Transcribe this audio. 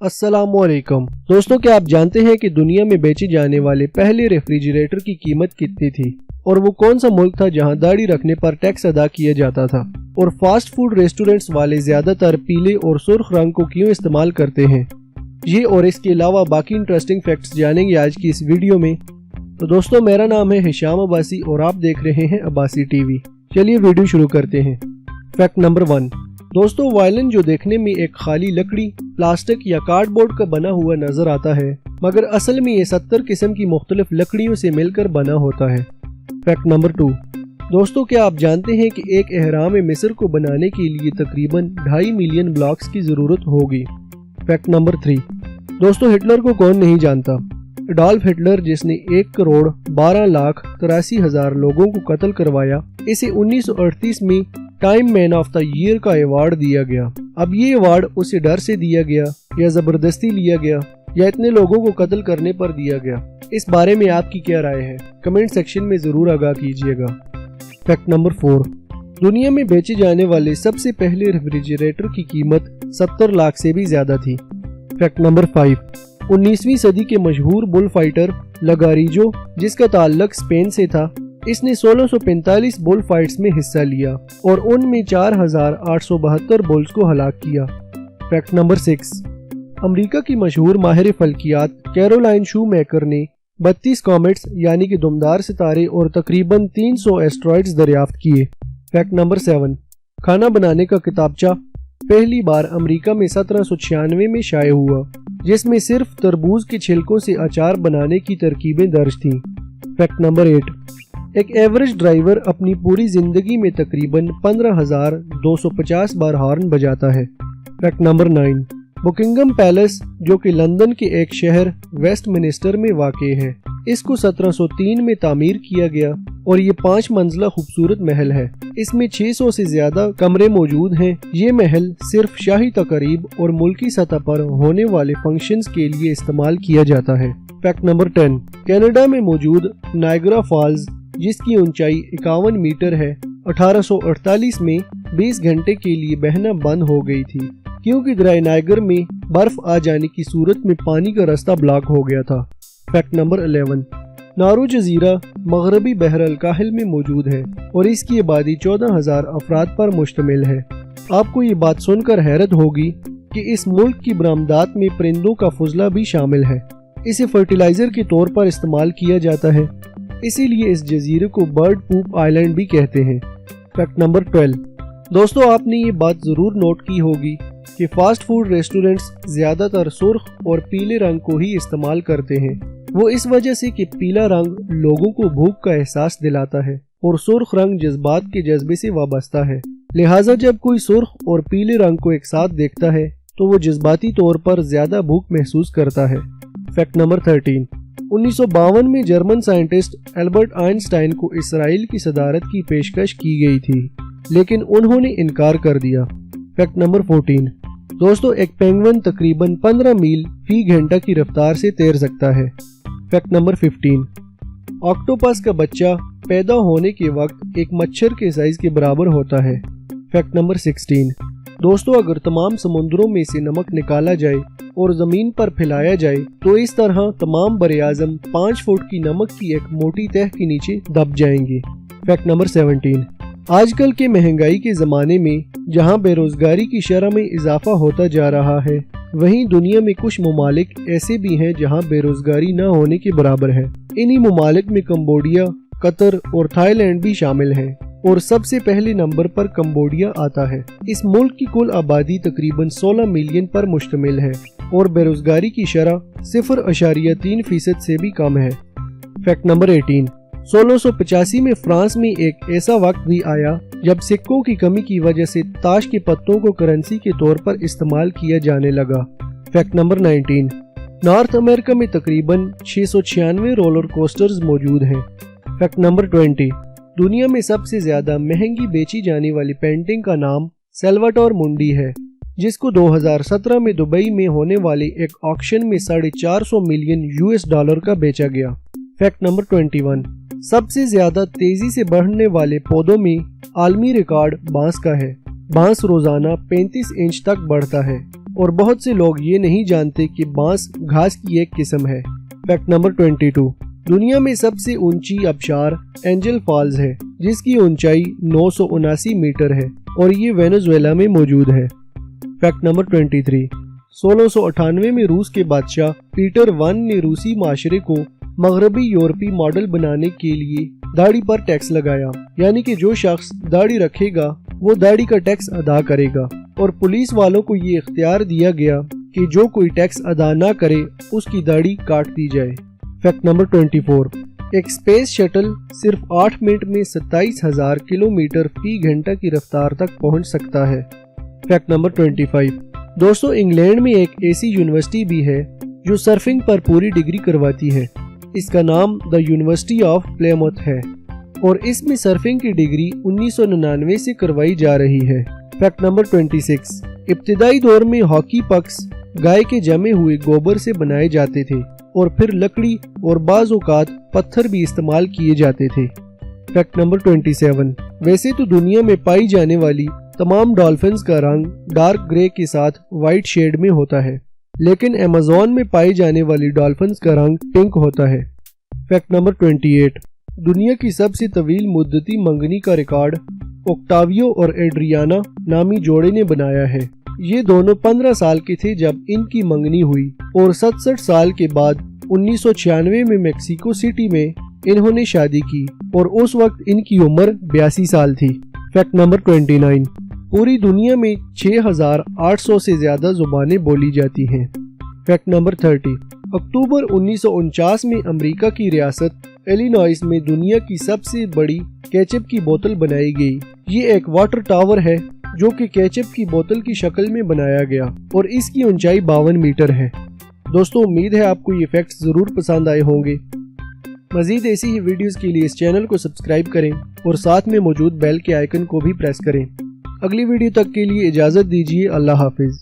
अस्सलामुअलैकुम दोस्तों, क्या आप जानते हैं कि दुनिया में बेचे जाने वाले पहले रेफ्रिजरेटर की कीमत कितनी थी और वो कौन सा मुल्क था जहां दाढ़ी रखने पर टैक्स अदा किया जाता था। और फास्ट फूड रेस्टोरेंट्स वाले ज्यादातर पीले और सुर्ख रंग को क्यों इस्तेमाल करते हैं, ये और इसके अलावा बाकी इंटरेस्टिंग फैक्ट्स जानेंगे आज की इस वीडियो में। तो दोस्तों, मेरा नाम है हिशाम अब्बासी और आप देख रहे हैं अब्बासी टीवी। चलिए वीडियो शुरू करते हैं। Fact number 1। दोस्तों, वायलिन जो देखने में एक खाली लकड़ी, प्लास्टिक या कार्डबोर्ड का बना हुआ नजर आता है, मगर असल में ये 70 किस्म की मुख्तलिफ लकड़ियों से मिलकर बना होता है। Fact number 2। दोस्तों, क्या आप जानते हैं कि एक एहराम मिस्र को बनाने के लिए तकरीबन 2.5 मिलियन ब्लॉक्स की जरूरत होगी। Fact number 3। दोस्तों, हिटलर को कौन नहीं जानता। एडोल्फ हिटलर, जिसने 1,12,83,000 लोगों को कत्ल करवाया, इसे 1938 में time man of the year का अवार्ड दिया गया। अब ये अवार्ड उसे डर से दिया गया या जबरदस्ती लिया गया या इतने लोगों को कत्ल करने पर दिया गया, इस बारे में आपकी क्या राय है, कमेंट सेक्शन में जरूर आगाह कीजिएगा। Fact number 4। दुनिया में बेचे जाने वाले सबसे पहले रेफ्रिजरेटर की कीमत 70 लाख से भी ज्यादा थी। Fact number 5। 19वीं सदी के मशहूर बुल फाइटर लगारिजो, जिसका ताल्लुक स्पेन से था, इसने 1645 बुल फाइट्स में हिस्सा लिया और उनमें 4872 बुल्स को हलाक किया। Fact number 6। अमेरिका की मशहूर माहिर फल्कियात कैरोलाइन शूमेकर ने 32 कॉमेट्स यानी कि दुमदार सितारे और तकरीबन 300 एस्ट्रॉइड्स दरियाफ्त किए। Fact number 7। खाना बनाने का किताबचा पहली बार अमेरिका में 1796 में शाये हुआ, जिसमें सिर्फ तरबूज के छिलकों से अचार बनाने की तरकीबें दर्ज थीं। Fact number 8। एक एवरेज ड्राइवर अपनी पूरी जिंदगी में तकरीबन 15,250 बार हॉर्न बजाता है। Fact number 9। बुकिंगम पैलेस, जो कि लंदन के एक शहर वेस्टमिनिस्टर में वाक़ है, इसको 1703 में तामीर किया गया और ये 5 मंजिला खूबसूरत महल है। इसमें 600 से ज्यादा कमरे मौजूद हैं। ये महल सिर्फ शाही तकरीब और मुल्की सतह पर होने वाले फंक्शंस के लिए इस्तेमाल किया जाता है। Fact number 10। कनाडा में मौजूद नायग्रा फॉल्स, जिसकी ऊंचाई 51 मीटर है, 1848 में 20 घंटे के लिए बहना बंद हो गई थी क्योंकि दरिया नायगर में बर्फ आ जाने की सूरत में पानी का रास्ता ब्लॉक हो गया था। Fact number 11। नारू जजीरा मगरबी बहर अल काहिल में मौजूद है और इसकी आबादी 14,000 अफराद पर मुश्तमिल है। आपको ये बात सुनकर हैरत होगी कि इस मुल्क की बरामदात में परिंदों का फुजला भी शामिल है। इसे फर्टिलाइजर के तौर पर इस्तेमाल किया जाता है, इसीलिए इस जजीरे को बर्ड पूप आइलैंड भी कहते हैं। Fact number 12। दोस्तों, आपने ये बात जरूर नोट की होगी कि फास्ट फूड रेस्टोरेंट्स ज्यादातर सुर्ख और पीले रंग को ही इस्तेमाल करते हैं। वो इस वजह से कि पीला रंग लोगों को भूख का एहसास दिलाता है और सुर्ख रंग जज्बात के जज्बे से वाबस्ता है। लिहाजा जब कोई सुर्ख और पीले रंग को एक साथ देखता है तो वो जज्बाती तौर पर ज्यादा भूख महसूस करता है। Fact number 13। 1952 में जर्मन साइंटिस्ट एल्बर्ट आइंस्टाइन को इसराइल की सदारत की पेशकश की गई थी, लेकिन उन्होंने इनकार कर दिया। Fact number 14। दोस्तों, एक पेंगुइन तकरीबन 15 मील फी घंटा की रफ्तार से तैर सकता है। Fact number 15। ऑक्टोपस का बच्चा पैदा होने के वक्त एक मच्छर के साइज के बराबर होता है। Fact number 16। दोस्तों, अगर तमाम समुद्रों में से नमक निकाला जाए और जमीन पर फैलाया जाए तो इस तरह तमाम बरे-आज़म 5 फुट की नमक की एक मोटी तह के नीचे दब जाएंगे। Fact number 17। आजकल के महंगाई के ज़माने में जहां बेरोजगारी की शरह में इजाफा होता जा रहा है, वहीं दुनिया में कुछ ममालिक ऐसे भी हैं जहां बेरोजगारी न होने के बराबर है। इन्हीं ममालिक में कंबोडिया, कतर और थाईलैंड भी शामिल हैं और सबसे पहले नंबर पर कंबोडिया आता है। इस मुल्क की कुल आबादी तकरीबन 16 मिलियन पर मुश्तमिल है और बेरोजगारी की शरह 0.3% से भी कम है। Fact number 18। 1685 में फ्रांस में एक ऐसा वक्त भी आया जब सिक्कों की कमी की वजह से ताश के पत्तों को करेंसी के तौर पर इस्तेमाल किया जाने लगा। Fact number 19। नॉर्थ अमेरिका में तकरीबन 696 रोलर कोस्टर्स मौजूद हैं। Fact number 20। दुनिया में सबसे ज्यादा महंगी बेची जाने वाली पेंटिंग का नाम सैल्वाटोर मुंडी है, जिसको 2017 में दुबई में होने वाले एक ऑक्शन में $450 मिलियन का बेचा गया। Fact number 21। सबसे ज्यादा तेजी से बढ़ने वाले पौधों में आलमी रिकॉर्ड बांस का है। बांस रोजाना 35 इंच तक बढ़ता है और बहुत से लोग ये नहीं जानते कि बांस घास की एक किस्म है। फैक्ट नंबर 22, दुनिया में सबसे ऊंची आबशार एंजल फॉल्स है, जिसकी ऊंचाई 979 मीटर है और ये वेनेजुएला में मौजूद है। फैक्ट नंबर 23, 1698 में रूस के बादशाह पीटर वन ने रूसी माशरे को मगरबी यूरोपी मॉडल बनाने के लिए दाढ़ी पर टैक्स लगाया, यानी कि जो शख्स दाढ़ी रखेगा वो दाढ़ी का टैक्स अदा करेगा, और पुलिस वालों को ये इख्तियार दिया गया कि जो कोई टैक्स अदा ना करे उसकी दाढ़ी काट दी जाए। फैक्ट नंबर 24, एक स्पेस शटल सिर्फ 8 मिनट में 27,000 किलोमीटर फी घंटा की रफ्तार तक पहुंच सकता है। फैक्ट नंबर 25, दोस्तों इंग्लैंड में एक ऐसी यूनिवर्सिटी भी है जो सर्फिंग पर पूरी डिग्री करवाती है। इसका नाम द यूनिवर्सिटी ऑफ प्लेमथ है और इसमें सर्फिंग की डिग्री 1999 से करवाई जा रही है। फैक्ट नंबर 26, इब्तिदाई दौर में हॉकी पक्स गाय के जमे हुए गोबर से बनाए जाते थे और फिर लकड़ी और बाज़ औक़ात पत्थर भी इस्तेमाल किए जाते थे। फैक्ट नंबर 27, वैसे तो दुनिया में पाई जाने वाली तमाम डॉल्फिन्स का रंग डार्क ग्रे के साथ वाइट शेड में होता है, लेकिन अमेज़न में पाई जाने वाली डॉल्फिन्स का रंग पिंक होता है। फैक्ट नंबर 28, दुनिया की सबसे तवील मुद्दती मंगनी का रिकॉर्ड ओक्टावियो और एड्रियाना नामी जोड़े ने बनाया है। ये दोनों 15 साल के थे जब इनकी मंगनी हुई और 67 साल के बाद 1996 में मेक्सिको सिटी में इन्होंने शादी की और उस वक्त इनकी उम्र 82 साल थी। फैक्ट नंबर 29, पूरी दुनिया में 6,800 से ज्यादा जुबानें बोली जाती हैं। फैक्ट नंबर 30, अक्टूबर 1949 में अमेरिका की रियासत इलिनॉइस में दुनिया की सबसे बड़ी केचप की बोतल बनाई गई। ये एक वाटर टावर है जो कि केचप की बोतल की शक्ल में बनाया गया और इसकी ऊंचाई 52 मीटर है। दोस्तों उम्मीद है आपको ये फैक्ट्स जरूर पसंद आए होंगे। मजीद ऐसी ही वीडियोस के लिए इस चैनल को सब्सक्राइब करें और साथ में मौजूद बेल के आइकन को भी प्रेस करें। अगली वीडियो तक के लिए इजाज़त दीजिए। अल्लाह हाफिज।